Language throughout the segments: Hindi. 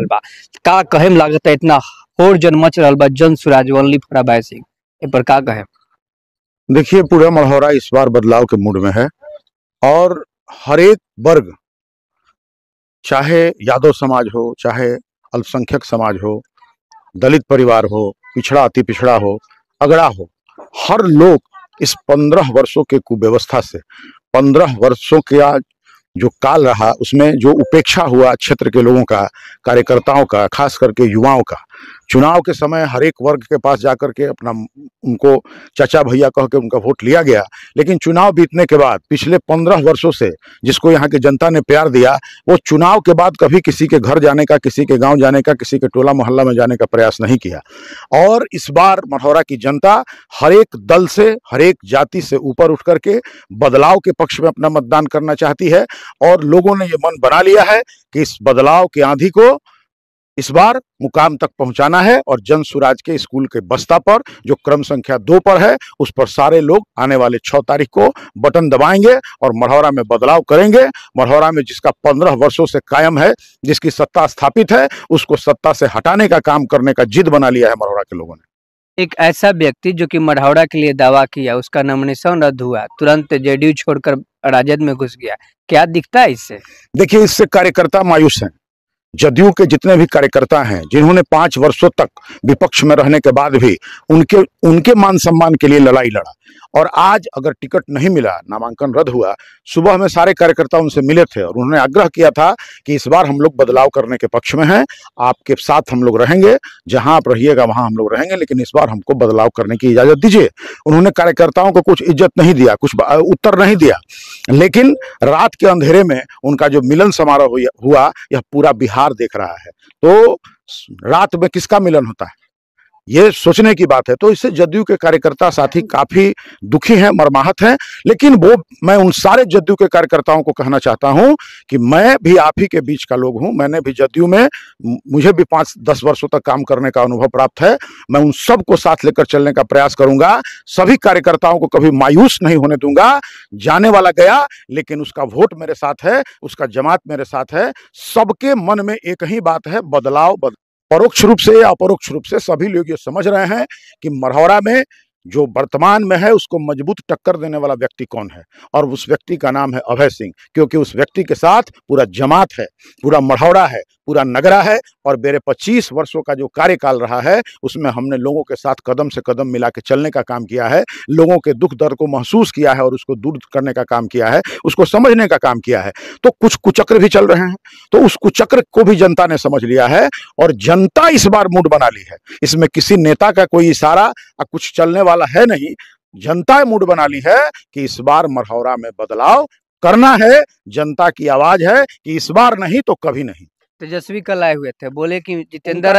रहल बा। का कहेम लागत है इतना होड़ जन मच रहल बा जन सुराज ओनली फॉर अभय सिंह, ए पर का कहेम? देखिए, पूरा मढ़ौरा इस बार बदलाव के मूड में है और हर एक वर्ग, चाहे यादव समाज हो, चाहे अल्पसंख्यक समाज हो, दलित परिवार हो, पिछड़ा अति पिछड़ा हो, अगड़ा हो, हर लोग इस 15 वर्षों के कुव्यवस्था से, 15 वर्षों का जो काल रहा उसमें जो उपेक्षा हुआ क्षेत्र के लोगों का, कार्यकर्ताओं का, खास करके युवाओं का, चुनाव के समय हर एक वर्ग के पास जाकर के अपना उनको चाचा भैया कह के उनका वोट लिया गया। लेकिन चुनाव बीतने के बाद पिछले 15 वर्षों से जिसको यहाँ की जनता ने प्यार दिया, वो चुनाव के बाद कभी किसी के घर जाने का, किसी के गांव जाने का, किसी के टोला मोहल्ला में जाने का प्रयास नहीं किया। और इस बार मढ़ौरा की जनता हर एक दल से, हर एक जाति से ऊपर उठ करके बदलाव के पक्ष में अपना मतदान करना चाहती है और लोगों ने ये मन बना लिया है कि इस बदलाव की आंधी को इस बार मुकाम तक पहुंचाना है। और जन सुराज के स्कूल के बस्ता पर जो क्रम संख्या 2 पर है, उस पर सारे लोग आने वाले 6 तारीख को बटन दबाएंगे और मढ़ौरा में बदलाव करेंगे। मढ़ौरा में जिसका 15 वर्षों से कायम है, जिसकी सत्ता स्थापित है, उसको सत्ता से हटाने का काम करने का जिद बना लिया है मढ़ौरा के लोगों ने। एक ऐसा व्यक्ति जो कि मढ़ौरा के लिए दावा किया, उसका नॉमिनेशन रद्द हुआ, तुरंत जेडीयू छोड़कर राजद में घुस गया, क्या दिखता है इससे? देखिए, इससे कार्यकर्ता मायूस हैं। जदयू के जितने भी कार्यकर्ता हैं, जिन्होंने 5 वर्षों तक विपक्ष में रहने के बाद भी उनके मान सम्मान के लिए लड़ाई लड़ा, और आज अगर टिकट नहीं मिला, नामांकन रद्द हुआ, सुबह में सारे कार्यकर्ता उनसे मिले थे और उन्होंने आग्रह किया था कि इस बार हम लोग बदलाव करने के पक्ष में हैं, आपके साथ हम लोग रहेंगे, जहां आप रहिएगा वहां हम लोग रहेंगे, लेकिन इस बार हमको बदलाव करने की इजाजत दीजिए। उन्होंने कार्यकर्ताओं को कुछ इज्जत नहीं दिया, कुछ उत्तर नहीं दिया, लेकिन रात के अंधेरे में उनका जो मिलन समारोह हुआ, यह पूरा बिहार देख रहा है। तो रात में किसका मिलन होता है, ये सोचने की बात है। तो इससे जदयू के कार्यकर्ता साथी काफी दुखी हैं, मर्माहत हैं। लेकिन मैं उन सारे जदयू के कार्यकर्ताओं को कहना चाहता हूं कि मैं भी आप ही के बीच का लोग हूं, मैंने भी जदयू में, मुझे भी 5-10 वर्षों तक काम करने का अनुभव प्राप्त है। मैं उन सबको साथ लेकर चलने का प्रयास करूंगा, सभी कार्यकर्ताओं को कभी मायूस नहीं होने दूंगा। जाने वाला गया, लेकिन उसका वोट मेरे साथ है, उसका जमात मेरे साथ है। सबके मन में एक ही बात है, बदलाव। परोक्ष रूप से या अपरोक्ष रूप से सभी लोग ये समझ रहे हैं कि मढ़ौरा में जो वर्तमान में है उसको मजबूत टक्कर देने वाला व्यक्ति कौन है, और उस व्यक्ति का नाम है अभय सिंह। क्योंकि उस व्यक्ति के साथ पूरा जमात है, पूरा मढ़ौरा है, पूरा नगरा है, और मेरे 25 वर्षों का जो कार्यकाल रहा है उसमें हमने लोगों के साथ कदम से कदम मिला के चलने का काम किया है, लोगों के दुख दर्द को महसूस किया है और उसको दूर करने का काम किया है, उसको समझने का काम किया है। तो कुछ कुचक्र भी चल रहे हैं, तो उस कुचक्र को भी जनता ने समझ लिया है और जनता इस बार मूड बना ली है। इसमें किसी नेता का कोई इशारा या कुछ चलने वाला है नहीं, जनता ने मूड बना ली है कि इस बार मढ़ौरा में बदलाव करना है। जनता की आवाज है कि इस बार नहीं तो कभी नहीं। तेजस्वी कल आए हुए थे, बोले कि जितेंद्र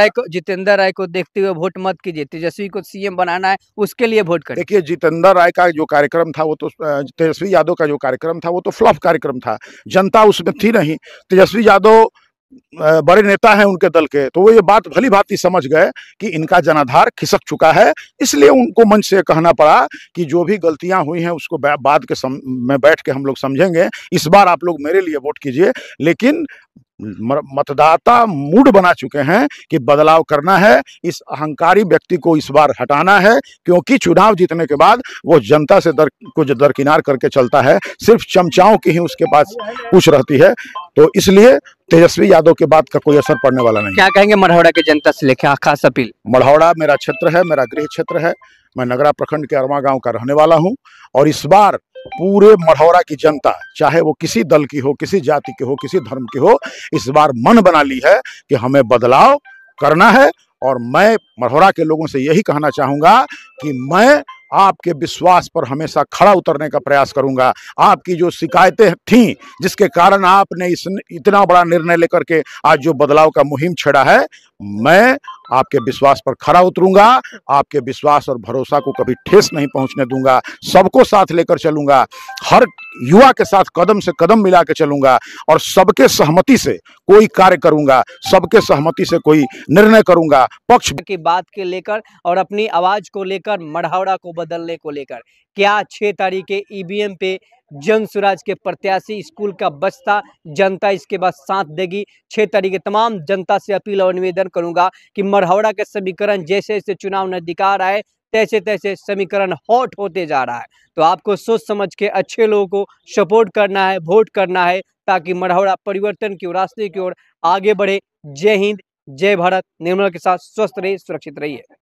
राय को देखते हुए वोट मत कीजिए, तेजस्वी को सीएम बनाना है, उसके लिए वोट करिए। देखिए, जितेंद्र राय का जो कार्यक्रम था वो तो, तेजस्वी यादव का जो कार्यक्रम था वो तो फ्लॉप कार्यक्रम था, जनता उसमें थी नहीं। तेजस्वी यादव बड़े नेता हैं उनके दल के, तो वो ये बात भली भांति समझ गए कि इनका जनाधार खिसक चुका है, इसलिए उनको मंच से कहना पड़ा कि जो भी गलतियां हुई हैं उसको बाद के में बैठ के हम लोग समझेंगे, इस बार आप लोग मेरे लिए वोट कीजिए। लेकिन मतदाता मूड बना चुके हैं कि बदलाव करना है, इस अहंकारी व्यक्ति को इस बार हटाना है, क्योंकि चुनाव जीतने के बाद वो जनता से दरकिनार करके चलता है, सिर्फ चमचाओं की ही उसके पास पूछ रहती है। तो इसलिए तेजस्वी यादव के बात का कोई असर पड़ने वाला नहीं। क्या कहेंगे मढ़ौरा के जनता से लेकर खास अपील? मढ़ौरा मेरा क्षेत्र है, मेरा गृह क्षेत्र है, मैं नगरा प्रखंड के अरमा गांव का रहने वाला हूं, और इस बार पूरे मढ़ौरा की जनता, चाहे वो किसी दल की हो, किसी जाति की हो, किसी धर्म की हो, इस बार मन बना ली है कि हमें बदलाव करना है। और मैं मढ़ौरा के लोगों से यही कहना चाहूंगा कि मैं आपके विश्वास पर हमेशा खड़ा उतरने का प्रयास करूंगा। आपकी जो शिकायतें थीं, जिसके कारण आपने इतना बड़ा निर्णय लेकर के आज जो बदलाव का मुहिम छेड़ा है, मैं आपके विश्वास पर खड़ा उतरूंगा, आपके विश्वास और भरोसा को कभी ठेस नहीं पहुंचने दूंगा, सबको साथ लेकर चलूंगा, हर युवा के साथ कदम से कदम मिला के चलूंगा, और सबके सहमति से कोई कार्य करूंगा, सबके सहमति से कोई निर्णय करूंगा। पक्ष की बात के लेकर और अपनी आवाज को लेकर, मढ़ौरा को बदलने को लेकर, क्या 6 तारीख के ईवीएम पे जन स्वराज के प्रत्याशी, स्कूल का बस्ता, जनता इसके बाद साथ देगी। 6 तारीख के तमाम जनता से अपील और निवेदन करूंगा कि मढ़ौरा के समीकरण जैसे जैसे चुनाव नजदीक आ रहा है तैसे तैसे समीकरण हॉट होते जा रहा है। तो आपको सोच समझ के अच्छे लोगों को सपोर्ट करना है, वोट करना है, ताकि मढ़ौरा परिवर्तन की ओर, रास्ते की ओर आगे बढ़े। जय हिंद, जय भारत। निर्मल के साथ स्वस्थ रहिए, सुरक्षित रहिए।